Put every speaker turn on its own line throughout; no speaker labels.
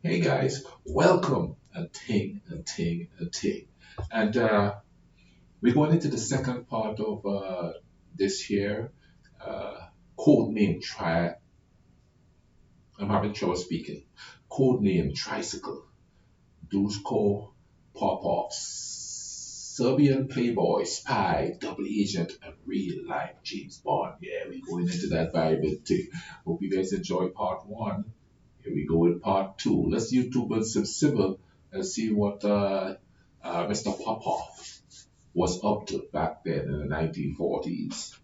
Hey guys, welcome a ting. And we're going into the second part of this here code name I'm having trouble speaking. Code name Tricycle. Dusko Popov. Serbian Playboy, spy, double agent, and real life James Bond. Yeah, we're going into that vibe too. Hope you guys enjoy part one. Here we go with part two. Let's YouTube some civil and see what Mr. Popov was up to back then in the 1940s.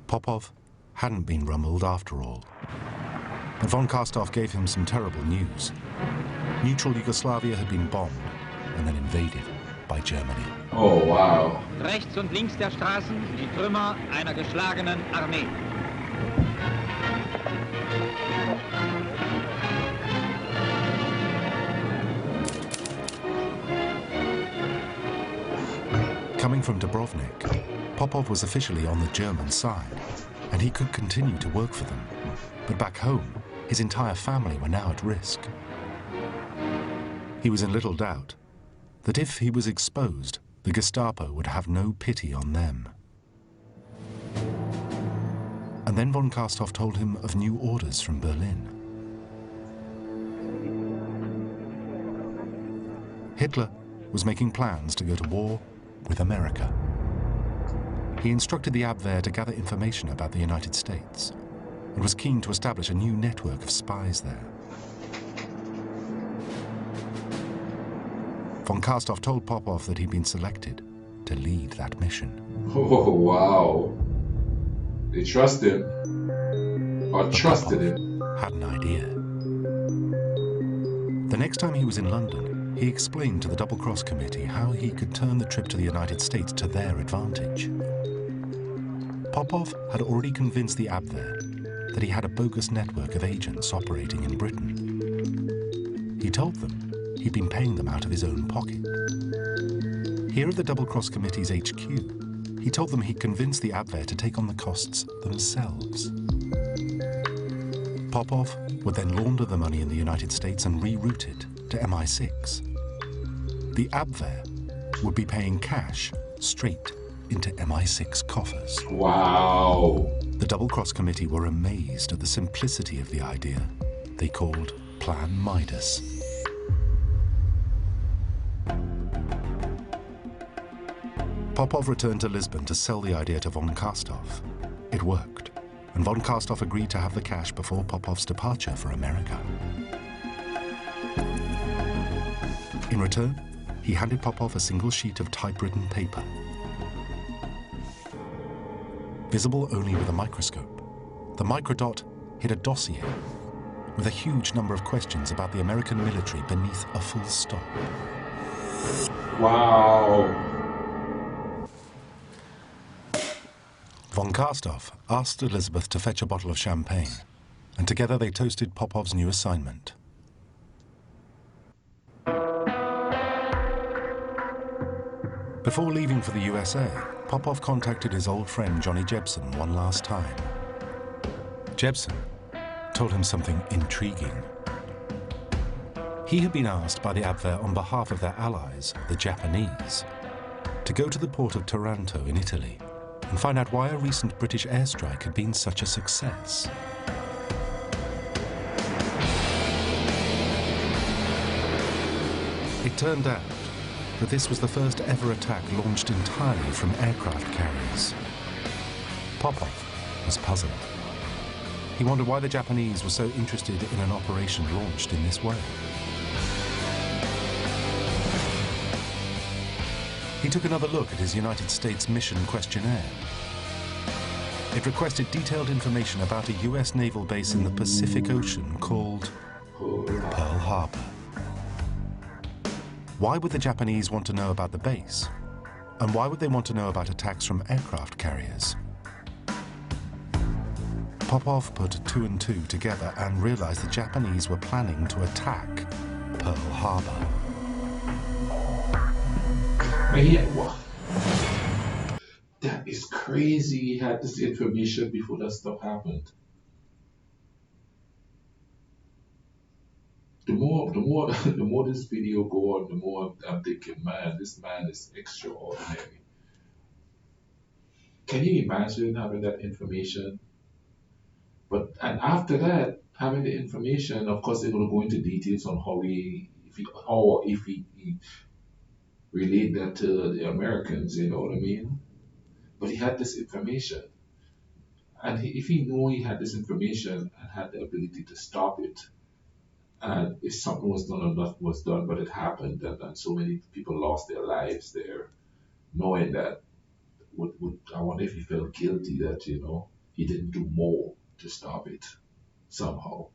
Popov hadn't been rumbled after all. But von Karstoff gave him some terrible news. Neutral Yugoslavia had been bombed and then invaded by Germany.
Oh, wow.
Rechts und links der Straßen die Trümmer einer geschlagenen Armee.
Coming from Dubrovnik, Popov was officially on the German side, and he could continue to work for them. But back home, his entire family were now at risk. He was in little doubt that if he was exposed, the Gestapo would have no pity on them. And then von Karstoff told him of new orders from Berlin. Hitler was making plans to go to war with America. He instructed the Abwehr to gather information about the United States and was keen to establish a new network of spies there. Von Karstoff told Popov that he'd been selected to lead that mission.
Oh, wow. They trusted him. Or trusted him.
Had an idea. The next time he was in London, he explained to the Double Cross Committee how he could turn the trip to the United States to their advantage. Popov had already convinced the Abwehr that he had a bogus network of agents operating in Britain. He told them he'd been paying them out of his own pocket. Here at the Double Cross Committee's HQ, he told them he'd convinced the Abwehr to take on the costs themselves. Popov would then launder the money in the United States and reroute it to MI6. The Abwehr would be paying cash straight into MI6 coffers.
Wow.
The Double Cross Committee were amazed at the simplicity of the idea they called Plan Midas. Popov returned to Lisbon to sell the idea to von Karstoff. It worked, and von Karstoff agreed to have the cash before Popov's departure for America. In return, he handed Popov a single sheet of typewritten paper. Visible only with a microscope, the microdot hid a dossier with a huge number of questions about the American military beneath a full stop.
Wow.
Von Karstoff asked Elizabeth to fetch a bottle of champagne, and together they toasted Popov's new assignment. Before leaving for the USA, Popov contacted his old friend Johnny Jebson one last time. Jebson told him something intriguing. He had been asked by the Abwehr on behalf of their allies, the Japanese, to go to the port of Taranto in Italy and find out why a recent British airstrike had been such a success. It turned out that this was the first ever attack launched entirely from aircraft carriers. Popov was puzzled. He wondered why the Japanese were so interested in an operation launched in this way. He took another look at his United States mission questionnaire. It requested detailed information about a US naval base in the Pacific Ocean called Pearl Harbor. Why would the Japanese want to know about the base? And why would they want to know about attacks from aircraft carriers? Popov put two and two together and realized the Japanese were planning to attack Pearl Harbor.
Man, that is crazy he had this information before that stuff happened. The more this video go on, the more I'm thinking, man, this man is extraordinary. Can you imagine having that information? And after that, having the information, of course, they're going to go into details on if he relate that to the Americans, you know what I mean? But he had this information, and if he knew he had this information and had the ability to stop it, and if something was done or nothing was done, but it happened, and so many people lost their lives there, knowing that, I wonder if he felt guilty that he didn't do more to stop it somehow.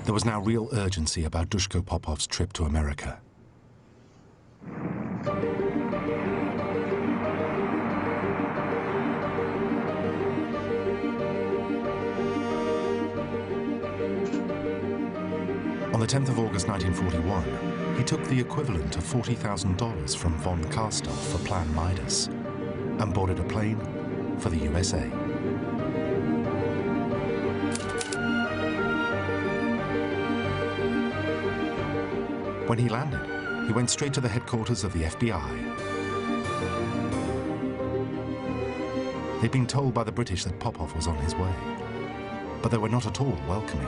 There was now real urgency about Dusko Popov's trip to America. On the 10th of August 1941, he took the equivalent of $40,000 from von Karstoff for Plan Midas and boarded a plane for the USA. When he landed, he went straight to the headquarters of the FBI. They'd been told by the British that Popov was on his way, but they were not at all welcoming.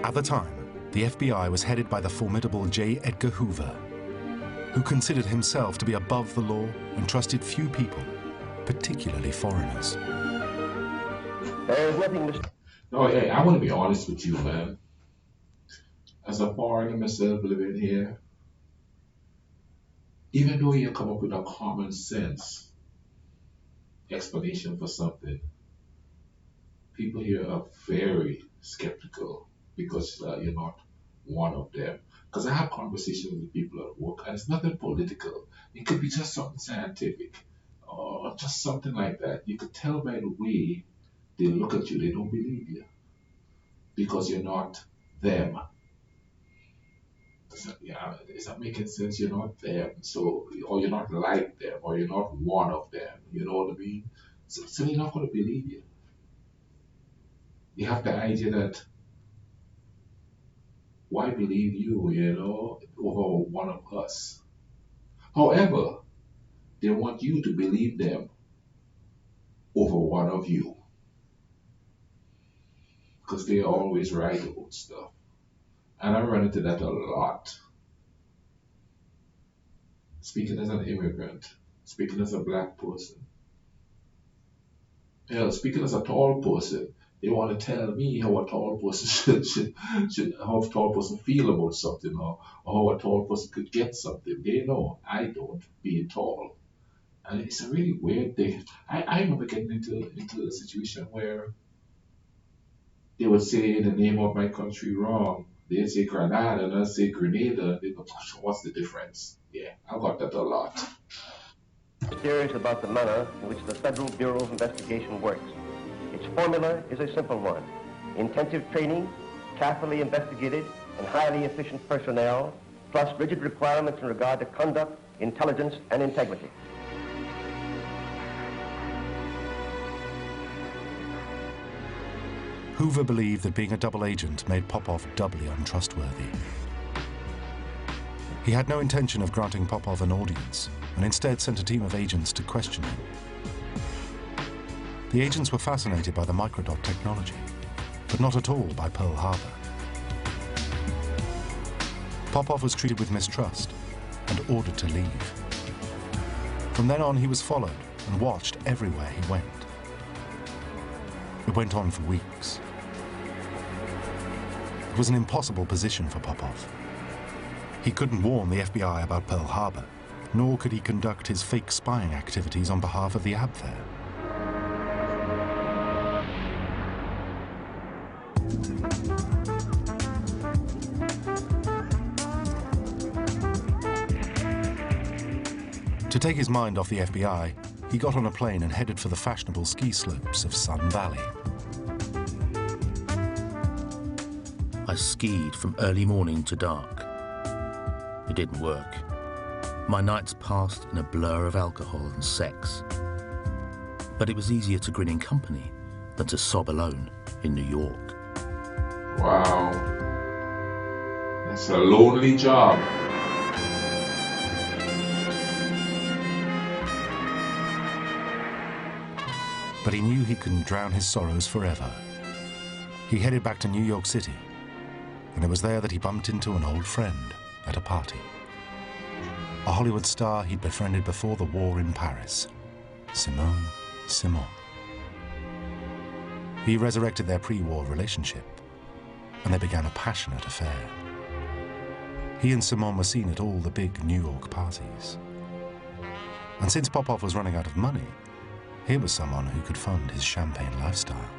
At the time, the FBI was headed by the formidable J. Edgar Hoover, who considered himself to be above the law and trusted few people, particularly foreigners.
There's nothing to... No, hey, I want to be honest with you, man. As a foreigner myself living here, even though you come up with a common sense explanation for something, people here are very skeptical because you're not one of them. Because I have conversations with people at work, and it's nothing political. It could be just something scientific or just something like that. You could tell by the way they look at you, they don't believe you because you're not them. Is that making sense? You're not them, or you're not like them, or you're not one of them. You know what I mean? So they're not going to believe you. You have the idea that why believe you, over one of us? However, they want you to believe them over one of you because they're always right about stuff. And I run into that a lot. Speaking as an immigrant, speaking as a black person, speaking as a tall person, they want to tell me how a tall person how a tall person feel about something, or how a tall person could get something. They know I don't, being tall. And it's a really weird thing. I remember getting into a situation where they would say the name of my country wrong. They'd say Granada and I'd say Grenada. They go, what's the difference? Yeah, I got that a lot.
Mysterious about the manner in which the Federal Bureau of Investigation works. Its formula is a simple one. Intensive training, carefully investigated, and highly efficient personnel, plus rigid requirements in regard to conduct, intelligence, and integrity.
Hoover believed that being a double agent made Popov doubly untrustworthy. He had no intention of granting Popov an audience, and instead sent a team of agents to question him. The agents were fascinated by the microdot technology, but not at all by Pearl Harbor. Popov was treated with mistrust and ordered to leave. From then on, he was followed and watched everywhere he went. It went on for weeks. It was an impossible position for Popov. He couldn't warn the FBI about Pearl Harbor, nor could he conduct his fake spying activities on behalf of the Abwehr. To take his mind off the FBI, he got on a plane and headed for the fashionable ski slopes of Sun Valley.
I skied from early morning to dark. It didn't work. My nights passed in a blur of alcohol and sex. But it was easier to grin in company than to sob alone in New York.
Wow. That's a lonely job.
But he knew he couldn't drown his sorrows forever. He headed back to New York City, and it was there that he bumped into an old friend at a party. A Hollywood star he'd befriended before the war in Paris, Simone. He resurrected their pre-war relationship, and they began a passionate affair. He and Simone were seen at all the big New York parties. And since Popov was running out of money, here was someone who could fund his champagne lifestyle.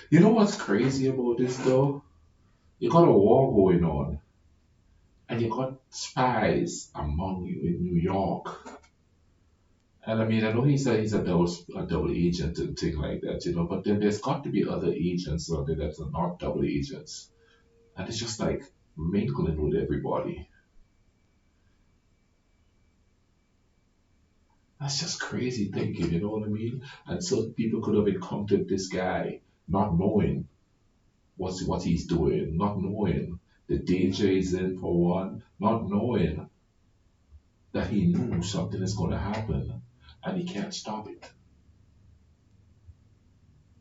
You know what's crazy about this though? You got a war going on, and you got spies among you in New York. And I mean, I know he's a double agent and thing like that, you know, but then there's got to be other agents out there that are not double agents. And it's just like mingling with everybody. That's just crazy thinking, you know what I mean? And so people could have encountered this guy not knowing what he's doing, not knowing the danger he's in for one, not knowing that he knew something is going to happen and he can't stop it.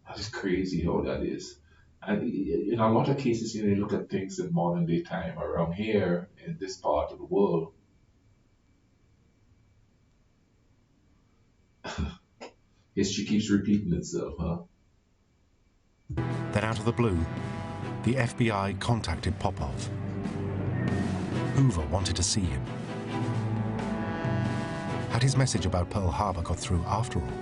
That is crazy how that is. And in a lot of cases, you look at things in modern day time around here in this part of the world, history keeps repeating itself, huh?
Then out of the blue, the FBI contacted Popov. Hoover wanted to see him. Had his message about Pearl Harbor got through after all?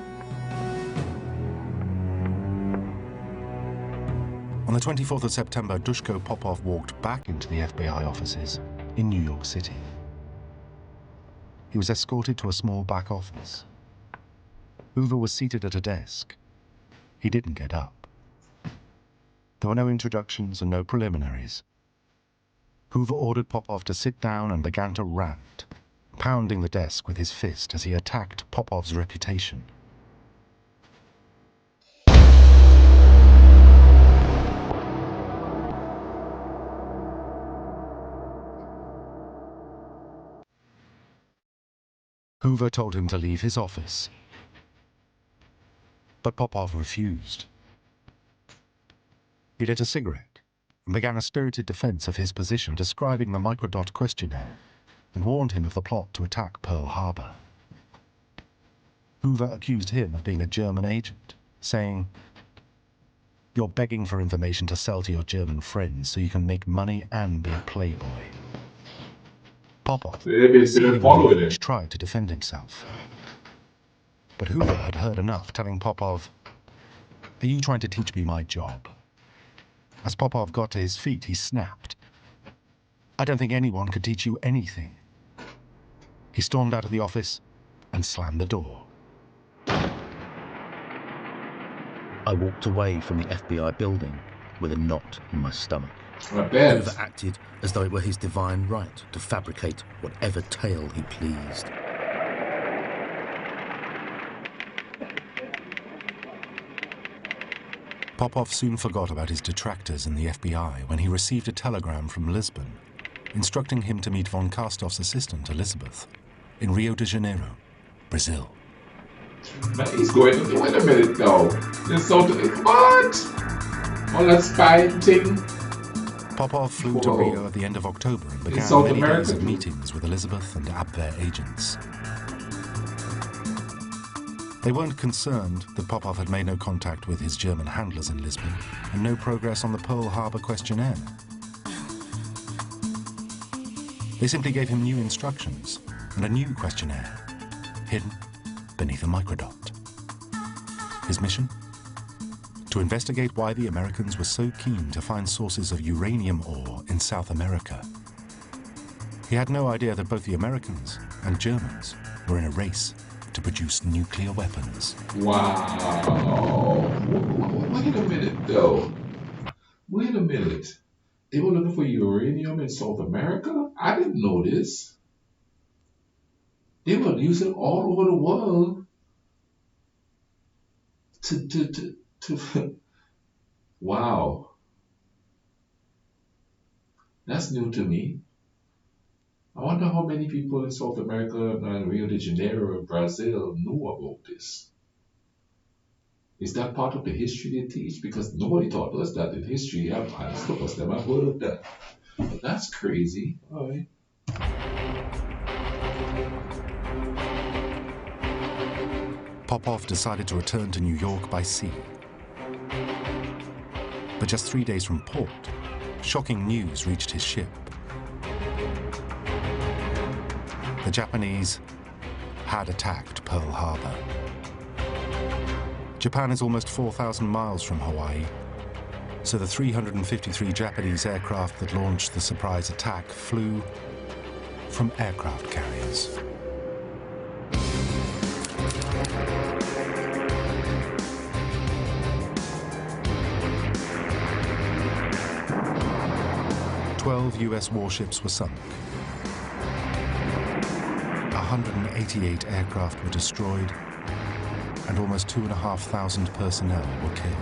On the 24th of September, Dusko Popov walked back into the FBI offices in New York City. He was escorted to a small back office. Hoover was seated at a desk. He didn't get up. There were no introductions and no preliminaries. Hoover ordered Popov to sit down and began to rant, pounding the desk with his fist as he attacked Popov's reputation. Hoover told him to leave his office, but Popov refused. He lit a cigarette and began a spirited defense of his position, describing the microdot questionnaire, and warned him of the plot to attack Pearl Harbor. Hoover accused him of being a German agent, saying, "You're begging for information to sell to your German friends so you can make money and be a playboy." Popov, tried to defend himself. But Hoover had heard enough, telling Popov, "Are you trying to teach me my job?" As Popov got to his feet, he snapped, "I don't think anyone could teach you anything." He stormed out of the office and slammed the door.
I walked away from the FBI building with a knot in my stomach.
Hoover
acted as though it were his divine right to fabricate whatever tale he pleased.
Popov soon forgot about his detractors in the FBI when he received a telegram from Lisbon instructing him to meet von Kastov's assistant, Elizabeth, in Rio de Janeiro, Brazil.
Man, he's going to wait a minute though. This sort of what? All that spy thing.
Popov flew to Rio at the end of October and began many days of meetings with Elizabeth and Abwehr agents. They weren't concerned that Popov had made no contact with his German handlers in Lisbon and no progress on the Pearl Harbor questionnaire. They simply gave him new instructions and a new questionnaire, hidden beneath a microdot. His mission? To investigate why the Americans were so keen to find sources of uranium ore in South America. He had no idea that both the Americans and Germans were in a race to produce nuclear weapons.
Wow. Wait a minute, though. Wait a minute. They were looking for uranium in South America? I didn't know this. They were using all over the world to wow. That's new to me. I wonder how many people in South America and Rio de Janeiro and Brazil knew about this. Is that part of the history they teach? Because nobody taught us that in history. I've heard of that. But that's crazy. All right.
Popov decided to return to New York by sea. But just 3 days from port, shocking news reached his ship. The Japanese had attacked Pearl Harbor. Japan is almost 4,000 miles from Hawaii, so the 353 Japanese aircraft that launched the surprise attack flew from aircraft carriers. Twelve US warships were sunk. 188 aircraft were destroyed, and almost 2,500 personnel were killed.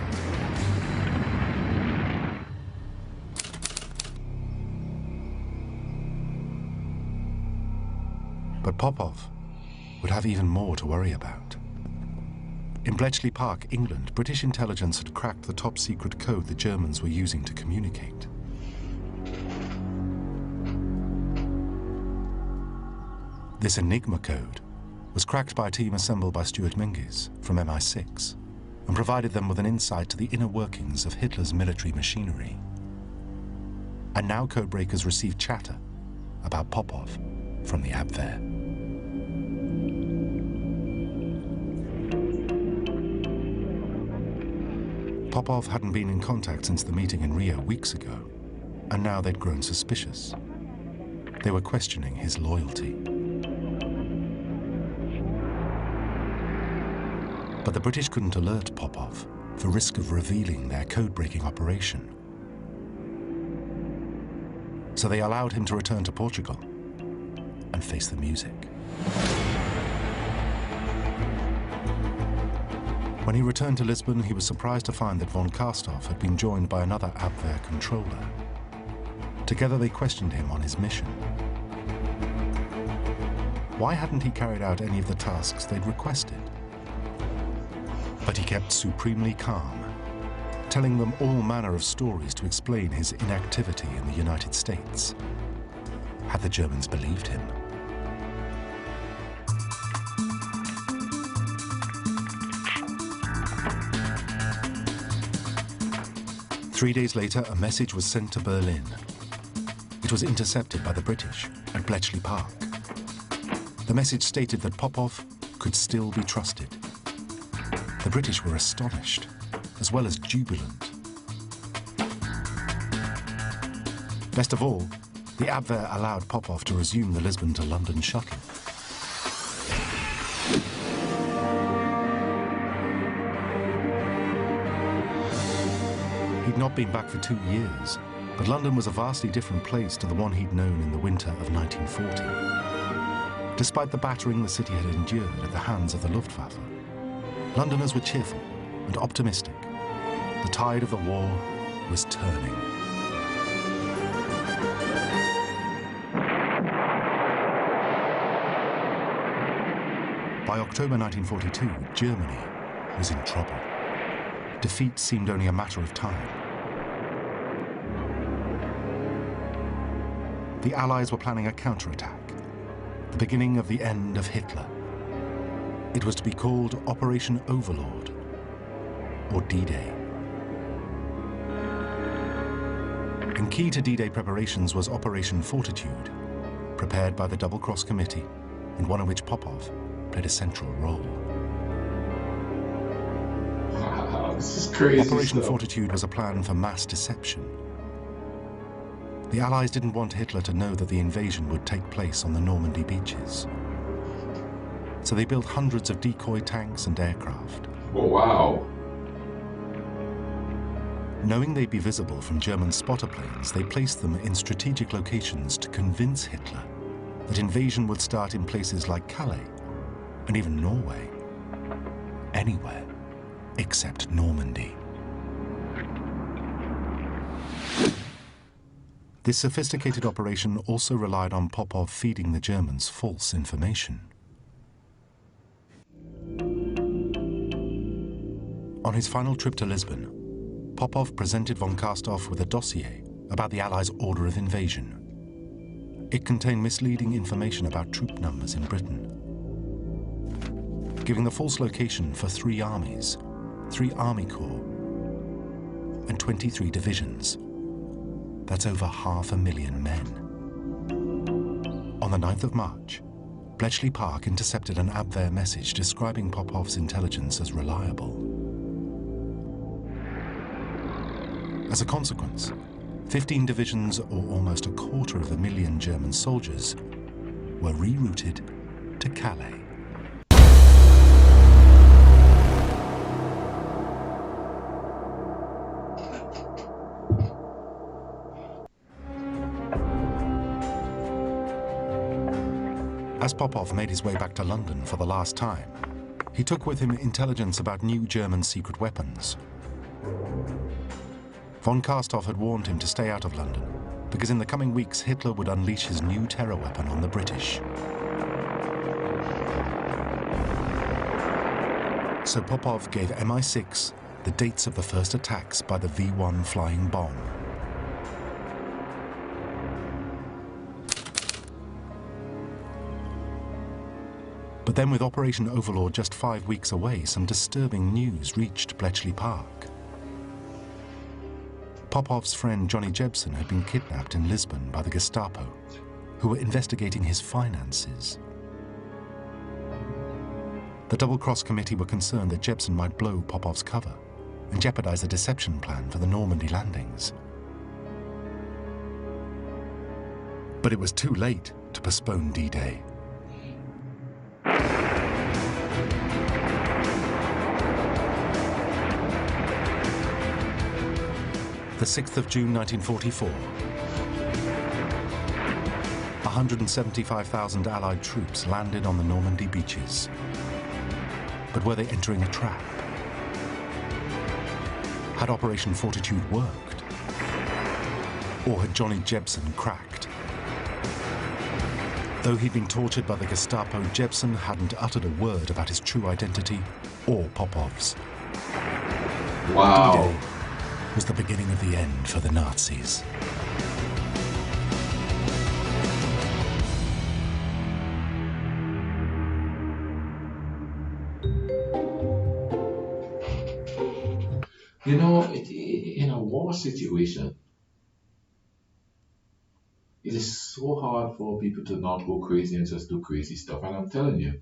But Popov would have even more to worry about. In Bletchley Park, England, British intelligence had cracked the top-secret code the Germans were using to communicate. This Enigma code was cracked by a team assembled by Stuart Mingus from MI6 and provided them with an insight to the inner workings of Hitler's military machinery. And now codebreakers received chatter about Popov from the Abwehr. Popov hadn't been in contact since the meeting in Rio weeks ago, and now they'd grown suspicious. They were questioning his loyalty. But the British couldn't alert Popov for risk of revealing their code-breaking operation. So they allowed him to return to Portugal and face the music. When he returned to Lisbon, he was surprised to find that von Karstoff had been joined by another Abwehr controller. Together they questioned him on his mission. Why hadn't he carried out any of the tasks they'd requested? But he kept supremely calm, telling them all manner of stories to explain his inactivity in the United States. Had the Germans believed him? Three days later, a message was sent to Berlin. It was intercepted by the British at Bletchley Park. The message stated that Popov could still be trusted. The British were astonished, as well as jubilant. Best of all, the Abwehr allowed Popov to resume the Lisbon to London shuttle. He'd not been back for 2 years, but London was a vastly different place to the one he'd known in the winter of 1940. Despite the battering the city had endured at the hands of the Luftwaffe, Londoners were cheerful and optimistic. The tide of the war was turning. By October 1942, Germany was in trouble. Defeat seemed only a matter of time. The Allies were planning a counterattack, the beginning of the end of Hitler. It was to be called Operation Overlord, or D-Day. And key to D-Day preparations was Operation Fortitude, prepared by the Double Cross Committee, and one in which Popov played a central role.
Wow, this is crazy
Operation
stuff.
Fortitude was a plan for mass deception. The Allies didn't want Hitler to know that the invasion would take place on the Normandy beaches. So they built hundreds of decoy tanks and aircraft.
Oh, wow.
Knowing they'd be visible from German spotter planes, they placed them in strategic locations to convince Hitler that invasion would start in places like Calais and even Norway. Anywhere except Normandy. This sophisticated operation also relied on Popov feeding the Germans false information. On his final trip to Lisbon, Popov presented von Kastov with a dossier about the Allies' order of invasion. It contained misleading information about troop numbers in Britain, giving the false location for 3 armies, 3 army corps, and 23 divisions. That's over 500,000 men. On the 9th of March, Bletchley Park intercepted an Abwehr message describing Popov's intelligence as reliable. As a consequence, 15 divisions, or almost 250,000 German soldiers, were rerouted to Calais. As Popov made his way back to London for the last time, he took with him intelligence about new German secret weapons. Von Kastov had warned him to stay out of London, because in the coming weeks Hitler would unleash his new terror weapon on the British. So Popov gave MI6 the dates of the first attacks by the V-1 flying bomb. But then, with Operation Overlord just 5 weeks away, some disturbing news reached Bletchley Park. Popov's friend Johnny Jebson had been kidnapped in Lisbon by the Gestapo, who were investigating his finances. The Double Cross Committee were concerned that Jebson might blow Popov's cover and jeopardize the deception plan for the Normandy landings. But it was too late to postpone D-Day. The 6th of June 1944. 175,000 Allied troops landed on the Normandy beaches. But were they entering a trap? Had Operation Fortitude worked? Or had Johnny Jebson cracked? Though he'd been tortured by the Gestapo, Jebson hadn't uttered a word about his true identity or Popov's.
Wow.
D-Day was the beginning of the end for the Nazis.
You know, in a war situation, it is so hard for people to not go crazy and just do crazy stuff. And I'm telling you,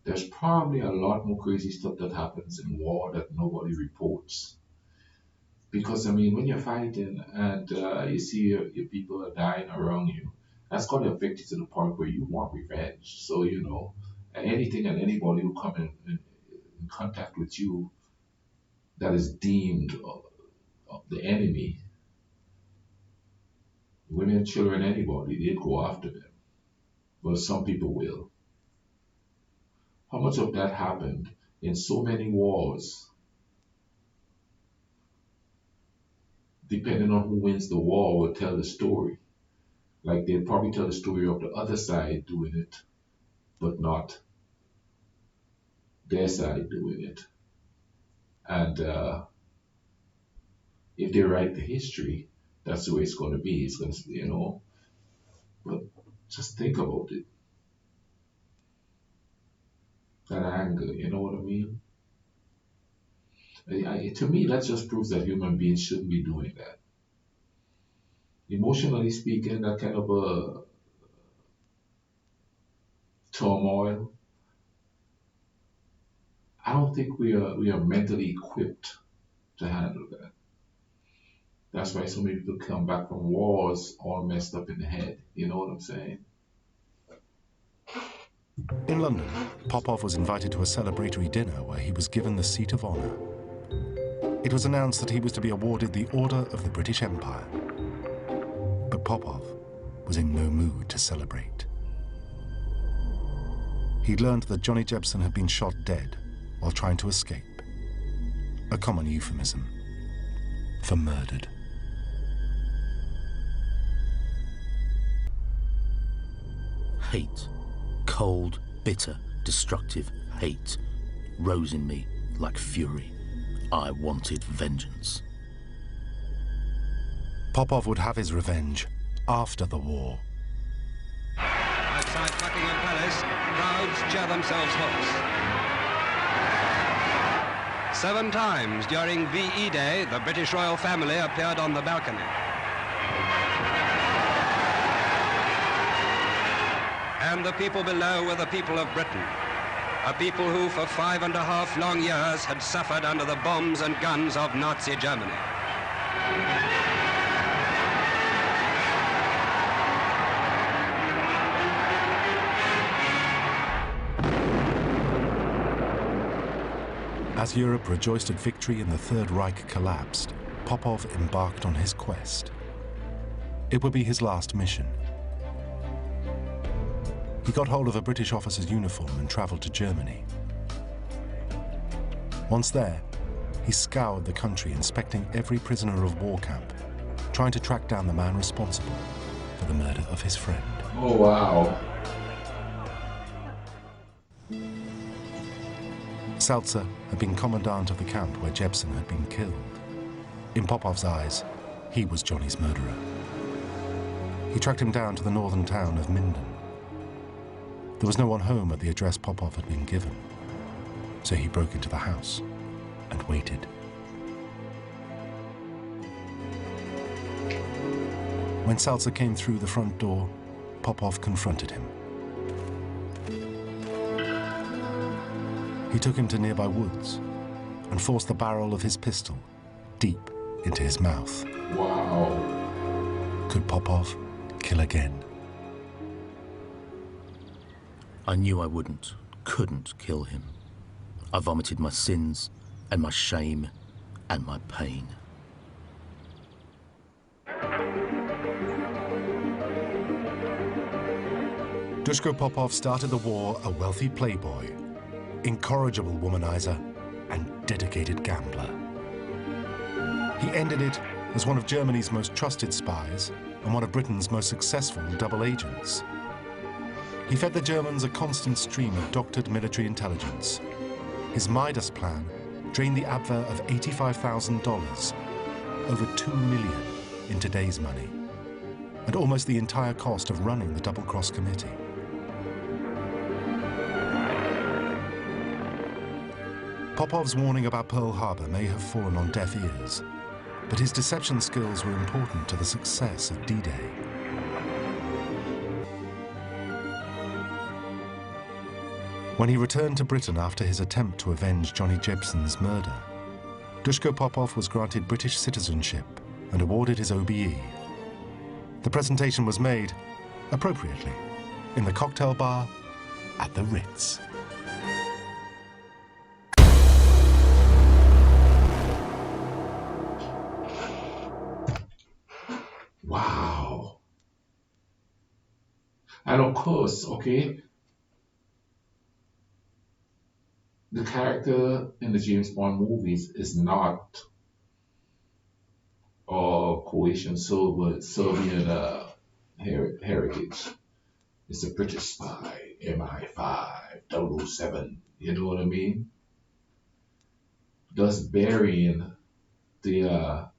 there's probably a lot more crazy stuff that happens in war that nobody reports. Because, I mean, when you're fighting and you see your people are dying around you, that's going to affect you to the point where you want revenge. So, you know, anything and anybody who come in contact with you that is deemed the enemy, women, children, anybody, they'd go after them. Well, some people will. How much of that happened in so many wars? Depending on who wins the war will tell the story. Like they'll probably tell the story of the other side doing it, but not their side doing it. And if they write the history, that's the way it's going to be. It's going to, you know, but just think about it. That anger, you know what I mean? To me, that just proves that human beings shouldn't be doing that. Emotionally speaking, that kind of a turmoil, I don't think we are mentally equipped to handle that. That's why so many people come back from wars all messed up in the head. You know what I'm saying?
In London, Popov was invited to a celebratory dinner where he was given the seat of honor. it was announced that he was to be awarded the Order of the British Empire. But Popov was in no mood to celebrate. He'd learned that Johnny Jebson had been shot dead while trying to escape, a common euphemism for murdered.
Hate, cold, bitter, destructive hate, rose in me like fury. I wanted vengeance.
Popov would have his revenge after the war.
Outside Buckingham Palace, crowds cheer themselves hoarse. 7 times during VE Day, the British royal family appeared on the balcony. And the people below were the people of Britain, a people who for 5.5 long years had suffered under the bombs and guns of Nazi Germany.
As Europe rejoiced at victory and the Third Reich collapsed, Popov embarked on his quest. It would be his last mission. He got hold of a British officer's uniform and traveled to Germany. Once there, he scoured the country, inspecting every prisoner of war camp, trying to track down the man responsible for the murder of his friend.
Oh, wow.
Salzer had been commandant of the camp where Jebson had been killed. In Popov's eyes, he was Johnny's murderer. He tracked him down to the northern town of Minden. There was no one home at the address Popov had been given, so he broke into the house and waited. When Salzer came through the front door, Popov confronted him. He took him to nearby woods and forced the barrel of his pistol deep into his mouth.
Wow.
Could Popov kill again?
I knew I couldn't kill him. I vomited my sins and my shame and my pain.
Dusko Popov started the war a wealthy playboy, incorrigible womanizer, and dedicated gambler. He ended it as one of Germany's most trusted spies and one of Britain's most successful double agents. He fed the Germans a constant stream of doctored military intelligence. His Midas plan drained the Abwehr of $85,000, over $2 million in today's money, and almost the entire cost of running the double-cross committee. Popov's warning about Pearl Harbor may have fallen on deaf ears, but his deception skills were important to the success of D-Day. When he returned to Britain after his attempt to avenge Johnny Jebson's murder, Dusko Popov was granted British citizenship and awarded his OBE. The presentation was made, appropriately, in the cocktail bar at the Ritz.
Wow. And of course, okay, the character in the James Bond movies is not Croatian Serbian heritage. It's a British spy, MI5, 007, you know what I mean? Thus burying the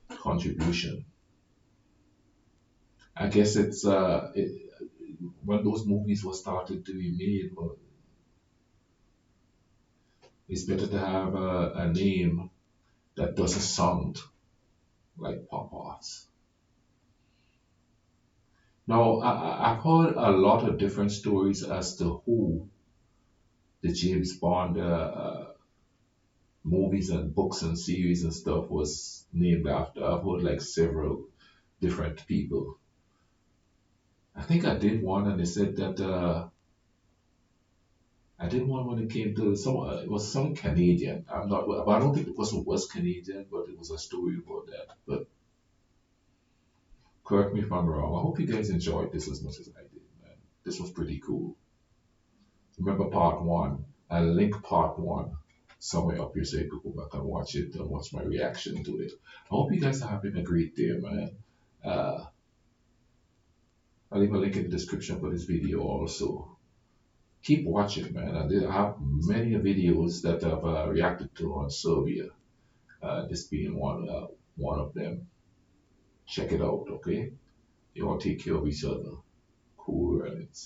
contribution. I guess it's when those movies were started to be made, well, it's better to have a name that doesn't sound like Popov's. Now, I've heard a lot of different stories as to who the James Bond movies and books and series and stuff was named after. I've heard like several different people. I think I did one and they said that I did one when it came to it was some Canadian. I'm not, but I don't think the person was Canadian, but it was a story about that. But correct me if I'm wrong. I hope you guys enjoyed this as much as I did, man. This was pretty cool. Remember part one? I link part one somewhere up here so you can go back and watch it and watch my reaction to it. I hope you guys are having a great day, man. Uh, I'll leave a link in the description for this video also. Keep watching, man. I have many videos that I've reacted to on Serbia. This being one of them. Check it out, okay? You all take care of each other. Cool runnings.